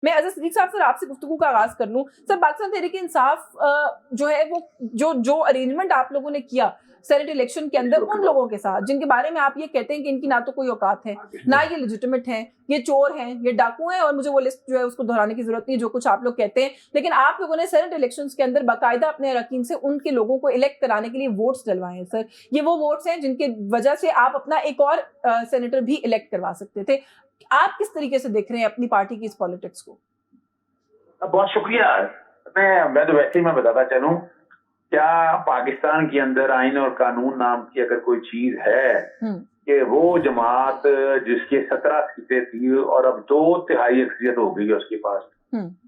میں اظہر صدیق صاحب سر آپ سے گفتگو کا آغاز کر لوں. سر پاکستان تحریک انصاف جو ہے وہ جو ارینجمنٹ آپ لوگوں نے کیا سینٹ الیکشن کے اندر ان لوگوں کے ساتھ جن کے بارے میں آپ یہ کہتے ہیں کہ ان کی نہ تو کوئی اوقات ہے, نہ یہ لیجیٹمیٹ ہیں, یہ چور ہیں, یہ ڈاکو ہیں, اور مجھے وہ لسٹ جو ہے اس کو دہرانے کی ضرورت نہیں جو کچھ آپ لوگ کہتے ہیں, لیکن آپ لوگوں نے سینٹ الیکشنز کے اندر باقاعدہ اپنے اراکین سے ان کے لوگوں کو الیکٹ کرانے کے لیے ووٹس ڈلوائے ہیں. سر یہ وہ ووٹس ہیں جن کی وجہ سے آپ اپنا ایک اور سینیٹر بھی الیکٹ کروا سکتے تھے. آپ کس طریقے سے دیکھ رہے ہیں اپنی پارٹی کی اس پالیٹکس کو؟ بہت شکریہ. میں تو ویسے ہی میں بتاتا چلوں, کیا پاکستان کے اندر آئین اور قانون نام کی اگر کوئی چیز ہے کہ وہ جماعت جس کے 17 سیٹیں تھی اور اب 2/3 اکثریت ہو گئی ہے اس کے پاس,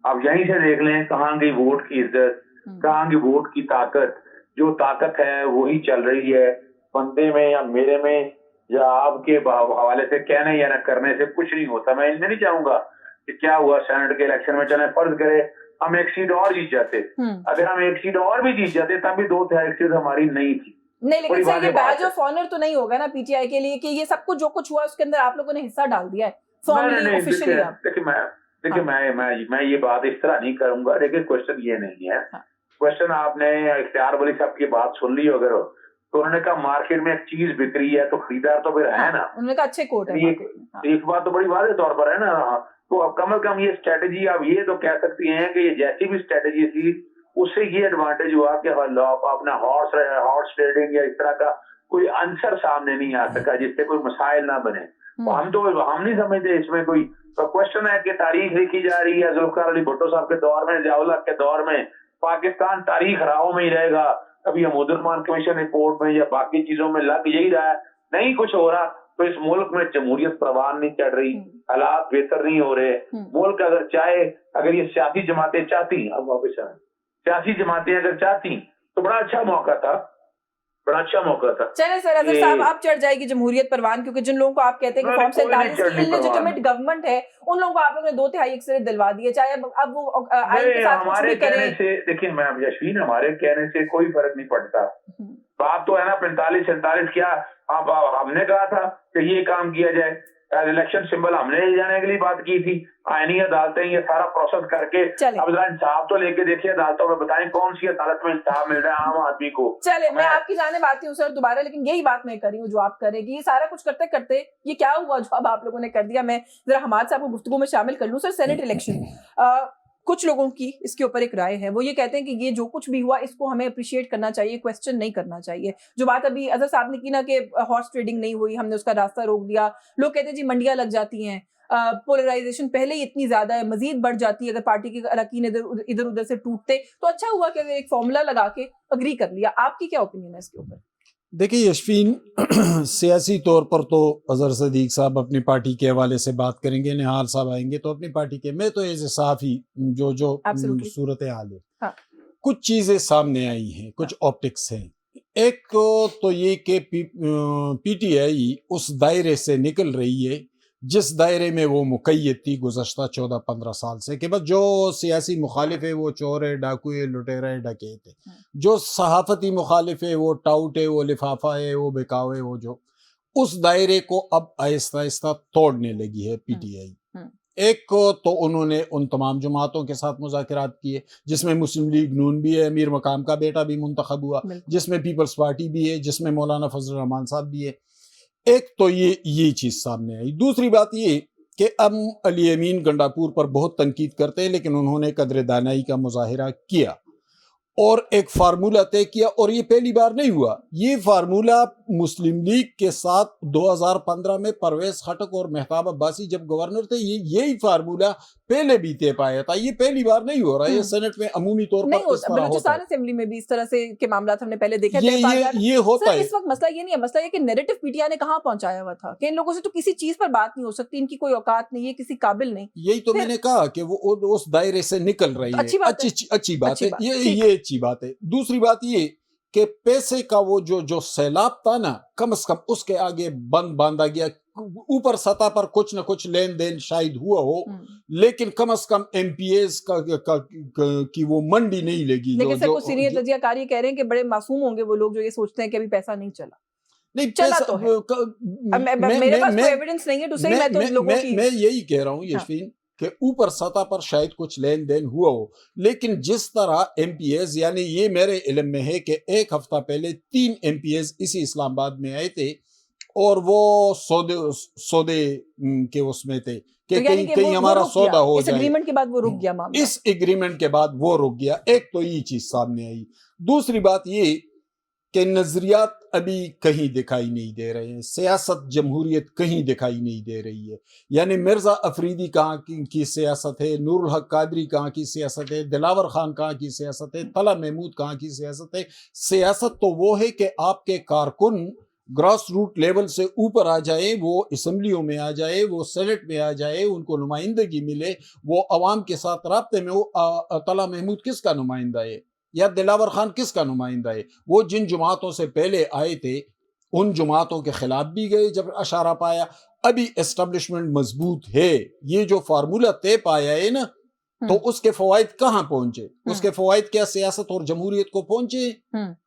اب یہیں سے دیکھ لیں کہاں گئی ووٹ کی عزت, کہاں گئی ووٹ کی طاقت. جو طاقت ہے وہی چل رہی ہے بندے میں یا میرے میں یا آپ کے حوالے سے کہنے یا نہ کرنے سے کچھ نہیں ہوتا. میں نہیں چاہوں گا کہ کیا ہوا سینٹ کے الیکشن میں, چلیں فرض کرے ہم ایک سیٹ اور جیت جاتے, اگر ہم ایک سیٹ اور بھی جیت جاتے تب بھی 2/3 سیٹ ہماری نہیں تھی. نہیں, لیکن سر یہ بیج آف آنر تو نہیں ہوگا نا پی ٹی آئی کے لیے کہ یہ سب کچھ جو کچھ ہوا اس کے اندر آپ لوگوں نے حصہ ڈال دیا ہے فارملی آفیشلی. دیکھیں میں یہ بات اس طرح نہیں کروں گا. دیکھیں کوشچن یہ نہیں ہے, کوشچن آپ نے اختیار ولی صاحب کی بات سن لی اگر تو انہوں نے کہا مارکیٹ میں ایک چیز بک رہی ہے تو خریدار تو پھر ہے نا. انہوں نے کہا اچھے کوٹ ہے, ایک بات تو بڑی واضح طور پر ہے نا. تو اب کم از کم یہ اسٹریٹجی آپ یہ تو کہہ سکتی ہیں کہ یہ جیسی بھی اسٹریٹجی تھی اس سے یہ ایڈوانٹیج ہوا کہ اپنا ہارس ٹریڈنگ یا اس طرح کا کوئی عنصر سامنے نہیں آ سکا جس سے کوئی مسائل نہ بنے. ہم نہیں سمجھتے اس میں کوئی کوشچن ہے کہ تاریخ لکھی جا رہی ہے ذوالفقار علی بھٹو صاحب کے دور میں, ضیاء الحق کے دور میں. پاکستان تاریخ راہوں میں ہی رہے گا. ابھی حمود الرحمان کمیشن رپورٹ میں یا باقی چیزوں میں لگ یہی رہا ہے, نہیں کچھ ہو رہا تو اس ملک میں جمہوریت پروان نہیں چڑھ رہی, حالات بہتر نہیں ہو رہے. ملک اگر چاہے, اگر یہ سیاسی جماعتیں چاہتی, اب واپس آئیں, سیاسی جماعتیں اگر چاہتی تو بڑا اچھا موقع تھا, بڑا اچھا موقع تھا. چلیں سر اظہر صاحب آپ چڑھ جائے گی جمہوریت پروان, کیونکہ جن لوگوں کو آپ کہتے ہیں کہ فارم 47 کی انلیجیٹمیٹ گورنمنٹ ہے ان لوگوں کو آپ لوگوں نے 2/3 اکثریت دلوا دی ہے, چاہے اب وہ آئین کے ساتھ کچھ بھی کریں. دیکھیں میں یشوین ہمارے کہنے سے کوئی فرق نہیں پڑتا. بات تو ہے نا 45-47 کیا ہم نے کہا تھا کہ یہ کام کیا جائے, الیکشن سمبل ہم نے لے جانے کے لیے بات کی تھی. آئینی عدالتیں یہ سارا پروسیس کر کے اب ذرا انصاف تو لے کے دیکھیے عدالتوں میں, بتائیں کون سی عدالت میں انصاف مل رہا ہے عام آدمی کو. چلے میں آپ کی جانب آتی ہوں سر دوبارہ, لیکن یہی بات میں کری ہوں جو آپ کرے گی. یہ سارا کچھ کرتے کرتے یہ کیا ہوا جو اب آپ لوگوں نے کر دیا. میں ذرا حماد صاحب کو گفتگو میں شامل کر لوں. سر سینٹ الیکشن کچھ لوگوں کی اس کے اوپر ایک رائے ہے, وہ یہ کہتے ہیں کہ یہ جو کچھ بھی ہوا اس کو ہمیں اپریشیٹ کرنا چاہیے, کویسچن نہیں کرنا چاہیے. جو بات ابھی اظہر صاحب نے کی نا کہ ہارس ٹریڈنگ نہیں ہوئی, ہم نے اس کا راستہ روک دیا. لوگ کہتے ہیں جی منڈیاں لگ جاتی ہیں, پولرائزیشن پہلے ہی اتنی زیادہ ہے, مزید بڑھ جاتی ہے اگر پارٹی کے اراکین ادھر ادھر سے ٹوٹتے, تو اچھا ہوا کہ اگر ایک فارمولا لگا کے اگری کر لیا. آپ کی کیا اوپینین ہے اس کے اوپر؟ دیکھیں یشفین, سیاسی طور پر تو اظہر صدیق صاحب اپنی پارٹی کے حوالے سے بات کریں گے, نہال صاحب آئیں گے تو اپنی پارٹی کے, میں تو ایز اے صحافی جو صورتحال ہے, کچھ چیزیں سامنے آئی ہیں, کچھ آپٹکس ہیں. ایک تو یہ کہ پی ٹی آئی اس دائرے سے نکل رہی ہے جس دائرے میں وہ مقید تھی گزشتہ 14-15 سال سے, کہ بس جو سیاسی مخالف ہے وہ چور ہے, ڈاکو ہے, لٹیرا ہے, ڈکیت ہے. جو صحافتی مخالف ہے وہ ٹاؤٹ ہے, وہ لفافہ ہے, وہ بکاؤ ہے, وہ جو اس دائرے کو اب آہستہ آہستہ توڑنے لگی ہے پی ٹی آئی. ایک تو انہوں نے ان تمام جماعتوں کے ساتھ مذاکرات کیے جس میں مسلم لیگ نون بھی ہے, امیر مقام کا بیٹا بھی منتخب ہوا, جس میں پیپلز پارٹی بھی ہے, جس میں مولانا فضل الرحمان صاحب بھی ہے. ایک تو یہ چیز سامنے آئی. دوسری بات یہ کہ اب علی امین گنڈاپور پر بہت تنقید کرتے ہیں, لیکن انہوں نے قدر دانائی کا مظاہرہ کیا اور ایک فارمولہ طے کیا, اور یہ پہلی بار نہیں ہوا. یہ فارمولہ مسلم لیگ کے ساتھ 2015 میں پرویز خٹک اور مہتاب عباسی جب گورنر تھے, یہی فارمولہ پہلے بھی طے پایا تھا. یہ پہلی بار نہیں ہو رہا, یہ سینٹ میں عمومی طور پر اس طرح ہوتا ہے. بلوچستان اسمبلی میں بھی اس طرح سے کے معاملات ہم نے پہلے دیکھے تھے. یہ ہوتا ہے. اس وقت مسئلہ یہ نہیں ہے, مسئلہ یہ کہ نیریٹو پی ٹی آئی نے کہاں پہنچایا ہوا تھا کہ ان لوگوں سے تو کسی چیز پر بات نہیں ہو سکتی, ان کی کوئی اوقات نہیں ہے, کسی قابل نہیں. یہی تو میں نے کہا کہ وہ اس دائرے سے نکل رہی ہے. اچھی بات ہے, یہ اچھی بات ہے. دوسری بات یہ کہ پیسے کا وہ جو سیلاب تھا نا, کم از کم اس کے آگے بند باندھا گیا. اوپر سطح پر کچھ نہ کچھ لین دین شاید ہوا ہو, لیکن کم از کم ایم پی ایز کی وہ منڈی نہیں لگی. لیکن سر کچھ سینئر تجزیہ کاری کہہ رہے ہیں کہ بڑے معصوم ہوں گے وہ لوگ جو یہ سوچتے ہیں کہ ابھی پیسہ نہیں چلا. نہیں چلا تو ہے, میرے پاس کوئی ایویڈنس نہیں ہے ٹو سے. میں یہی کہہ رہا ہوں یشفین کہ اوپر سطح پر شاید کچھ لین دین ہوا ہو، لیکن جس طرح ایم پی ایز، یعنی یہ میرے علم میں ہے کہ ایک ہفتہ پہلے 3 ایم پی ایز اسی اسلام آباد میں آئے تھے اور وہ سودے کے اس میں تھے کہ کہیں ہمارا سودا ہو جائے. اس ایگریمنٹ کے بعد وہ رک گیا معاملہ. اس ایگریمنٹ کے بعد وہ رک گیا. ایک تو یہ چیز سامنے آئی. دوسری بات یہ کہ نظریات ابھی کہیں دکھائی نہیں دے رہے ہیں، سیاست جمہوریت کہیں دکھائی نہیں دے رہی ہے. یعنی مرزا افریدی کہاں کی سیاست ہے، نور الحق قادری کہاں کی سیاست ہے، دلاور خان کہاں کی سیاست ہے، طلعت محمود کہاں کی سیاست ہے. سیاست تو وہ ہے کہ آپ کے کارکن گراس روٹ لیول سے اوپر آ جائے، وہ اسمبلیوں میں آ جائے، وہ سینٹ میں آ جائے، ان کو نمائندگی ملے، وہ عوام کے ساتھ رابطے میں ہو. طلعت محمود کس کا نمائندہ ہے یا دلاور خان کس کا نمائندہ ہے؟ وہ جن جماعتوں سے پہلے آئے تھے ان جماعتوں کے خلاف بھی گئے جب اشارہ پایا. ابھی اسٹیبلشمنٹ مضبوط ہے. یہ جو فارمولہ طے پایا ہے نا، تو اس کے فوائد کہاں پہنچے؟ اس کے فوائد کیا سیاست اور جمہوریت کو پہنچے؟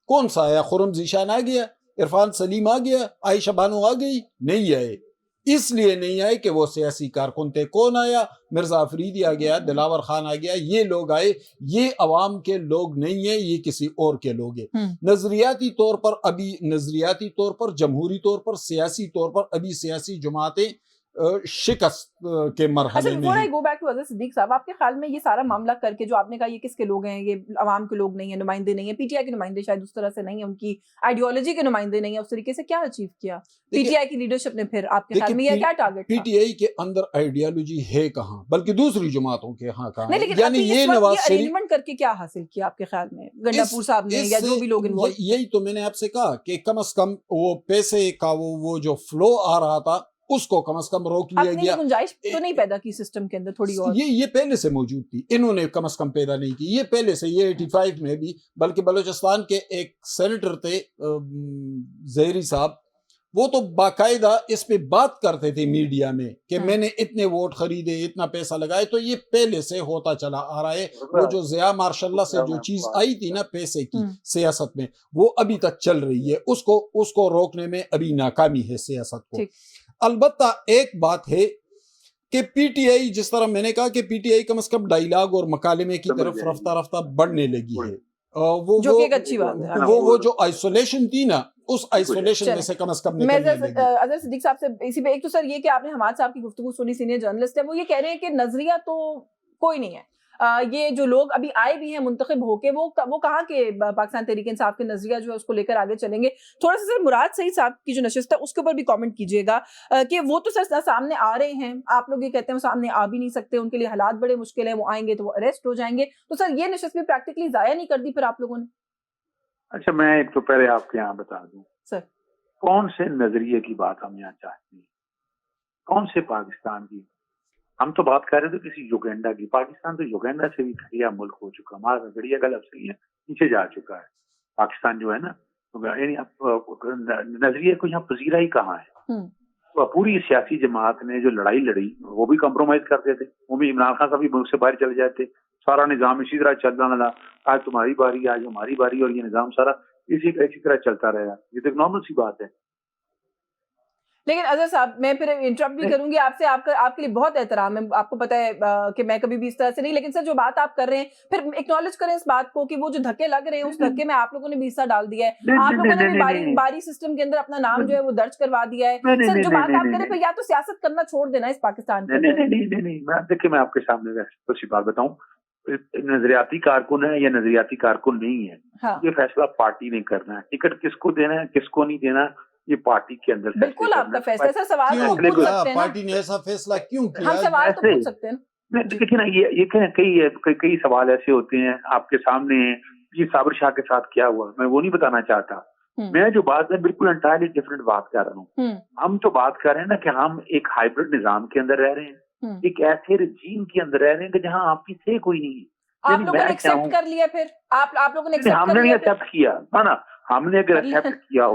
کون سا آیا؟ خرم ذیشان آ گیا، عرفان سلیم آ گیا، عائشہ بانو آ گئی؟ نہیں آئے. اس لیے نہیں آئے کہ وہ سیاسی کارکن تھے. کون آیا؟ مرزا افریدی آ گیا، دلاور خان آ گیا، یہ لوگ آئے. یہ عوام کے لوگ نہیں ہیں، یہ کسی اور کے لوگ ہیں. نظریاتی طور پر ابھی، نظریاتی طور پر، جمہوری طور پر، سیاسی طور پر ابھی سیاسی جماعتیں شکست کے مرحلے میں ہیں. گو بیک ٹو حضرت صدیق صاحب، آپ کے خیال میں یہ سارا معاملہ کر کے جو آپ نے کہا یہ کس کے لوگ ہیں؟ یہ عوام کے لوگ نہیں ہیں، نمائندے نہیں ہیں، پی ٹی آئی کے نمائندے شاید اس طرح سے نہیں ہیں، ان کی آئیڈیالوجی کے نمائندے نہیں ہیں. اس طریقے سے کیا اچیو کیا پی ٹی آئی کی لیڈرشپ نے؟ پھر آپ کے خیال میں یہ کیا ٹارگٹ پی ٹی آئی کے اندر آئیڈیالوجی ہے کہاں، بلکہ دوسری جماعتوں کے ہاں کہاں. لیکن یعنی یہ نواز شریف ارینجمنٹ کر کے کیا حاصل کیا آپ کے خیال میں گنڈا پور صاحب نے یا جو بھی لوگ انوالو؟ یہی تو میں نے آپ سے کہا کہ کم از کم وہ پیسے کا وہ جو فلو آ رہا تھا اس کو کم از کم روک لیا گیا. اپنی گنجائش تو نہیں پیدا کی سسٹم کے اندر تھوڑی اور؟ یہ پہلے سے موجود تھی، انہوں نے کم از کم پیدا نہیں کی. یہ پہلے سے، یہ 85 میں بھی، بلکہ بلوچستان کے ایک سینیٹر تھے زہری صاحب، وہ تو باقاعدہ اس پہ بات کرتے تھے میڈیا میں کہ میں نے اتنے ووٹ خریدے، اتنا پیسہ لگائے. تو یہ پہلے سے ہوتا چلا آ رہا ہے. وہ جو ضیاء مارشاء اللہ سے جو چیز آئی تھی نا پیسے کی سیاست میں، وہ ابھی تک چل رہی ہے. اس کو روکنے میں ابھی ناکامی ہے سیاست کو. البتہ ایک بات ہے کہ پی ٹی آئی، جس طرح میں نے کہا کہ P T I come is come dialogue اور مکالمے کی طرف رفتہ رفتہ بڑھنے لگی ہے، جو کہ ایک اچھی بات ہے. وہ جو آئسولیشن تھی نا، اس آئسولیشن میں سے کم از کم نکلنے لگی. اظہر صدیق صاحب سے اسی پہ ایک تو سر یہ کہ آپ نے حماد صاحب کی گفتگو سنی، سینئر جرنلسٹ ہے، وہ یہ کہہ رہے ہیں کہ نظریہ تو کوئی نہیں ہے. یہ جو لوگ ابھی آئے بھی ہیں منتخب ہو کے، وہ کہاں کے پاکستان تحریک انصاف کے نظریہ جو ہے اس کو لے کر آگے چلیں گے. تھوڑا سا سر مراد سعید صاحب کی جو نشست ہے اس کے اوپر بھی کامنٹ کیجیے گا کہ وہ تو سر سامنے آ رہے ہیں، آپ لوگ یہ کہتے ہیں وہ سامنے آ بھی نہیں سکتے، ان کے لیے حالات بڑے مشکل ہیں، وہ آئیں گے تو وہ اریسٹ ہو جائیں گے. تو سر یہ نشست بھی پریکٹیکلی ضائع نہیں کر دی پھر آپ لوگوں نے؟ اچھا، میں ایک تو پہلے آپ کے یہاں بتا دوں سر، کون سے نظریے کی بات ہم یہاں چاہتے ہیں، کون سے پاکستان کی؟ ہم تو بات کر رہے تھے کسی یوگینڈا کی. پاکستان تو یوگینڈا سے بھی گھٹیا ملک ہو چکا، ہمارا گھٹیا کا لفظ نہیں ہے، پیچھے جا چکا ہے پاکستان جو ہے نا. یعنی نظریے کو یہاں پذیرا ہی کہاں ہے؟ پوری سیاسی جماعت نے جو لڑائی لڑی وہ بھی کمپرومائز کرتے تھے، وہ بھی عمران خان کبھی ملک سے باہر چلے جاتے. سارا نظام اسی طرح چلنا لگا، آج تمہاری باری، آج ہماری باری، اور یہ نظام سارا اسی طرح چلتا رہا. یہ تو ایک نارمل سی بات ہے. لیکن اظہر صاحب میں پھر انٹرپٹ بھی کروں گی آپ سے، آپ کے لیے بہت احترام ہے، آپ کو پتا ہے کہ میں کبھی بھی اس طرح سے نہیں، لیکن سر جو بات آپ کر رہے ہیں پھر اکنالج کریں اس بات کو کہ وہ جو دھکے لگ رہے ہیں اس دھکے میں آپ لوگوں نے بھی حصہ ڈال دیا ہے، آپ لوگوں نے بھی باری سسٹم کے اندر اپنا نام جو ہے وہ درج کروا دیا ہے. سر جو بات آپ کریں پھر یا تو سیاست کرنا چھوڑ دینا اس پاکستان کے. نہیں، دیکھیے میں آپ کے سامنے کچھ بات بتاؤں. نظریاتی کارکن ہے یا نظریاتی کارکن نہیں ہے، یہ فیصلہ پارٹی نے کرنا ہے. ٹکٹ کس کو دینا ہے، کس کو نہیں دینا، یہ پارٹی کے اندر بالکل آپ کا فیصلہ. سر سوال تو پوچھ سکتے ہیں، پارٹی نے ایسا فیصلہ کیوں کیا؟ ہم سوال تو پوچھ سکتے ہیں. دیکھیں نا، یہ کئی سوال ایسے ہوتے ہیں آپ کے سامنے ہیں. یہ صابر شاہ کے ساتھ کیا ہوا میں وہ نہیں بتانا چاہتا. میں جو بات ہے بالکل انٹائرلی ڈفرینٹ بات کر رہا ہوں. ہم تو بات کر رہے ہیں نا کہ ہم ایک ہائیبرڈ نظام کے اندر رہ رہے ہیں، ایک ایسے رجیم کے اندر رہ رہے ہیں کہ جہاں آپ کی سے کوئی نہیں ہے. آپ لوگوں نے ایکسپٹ کر لیا، پھر آپ لوگوں نے ہم نے ایکسپٹ کیا نا. ہم نے اگر ایکسپٹ کیا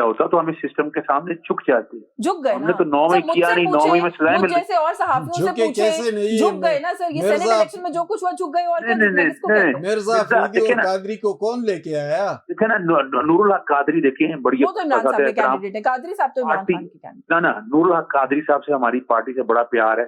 ہوتا تو ہمیں سسٹم کے سامنے جھک جاتے. جھک گئے ہم نے تو 9 میں کیا نہیں، 9 میں سزائیں مل جیسے اور صحافیوں سے پوچھے جھک گئے نا سر. یہ سینیٹ الیکشن میں جو کچھ ہوا جھک گئے. اور مرزا افریدی اور قادری کو کون لے کے آیا؟ دیکھیں نا، نور الحق قادری دیکھیں بڑی، وہ تو عمران صاحب کے کینڈیڈیٹ ہیں. قادری صاحب تو عمران خان کے کینڈیڈیٹ. نور الحق قادری صاحب سے ہماری پارٹی سے بڑا پیار ہے.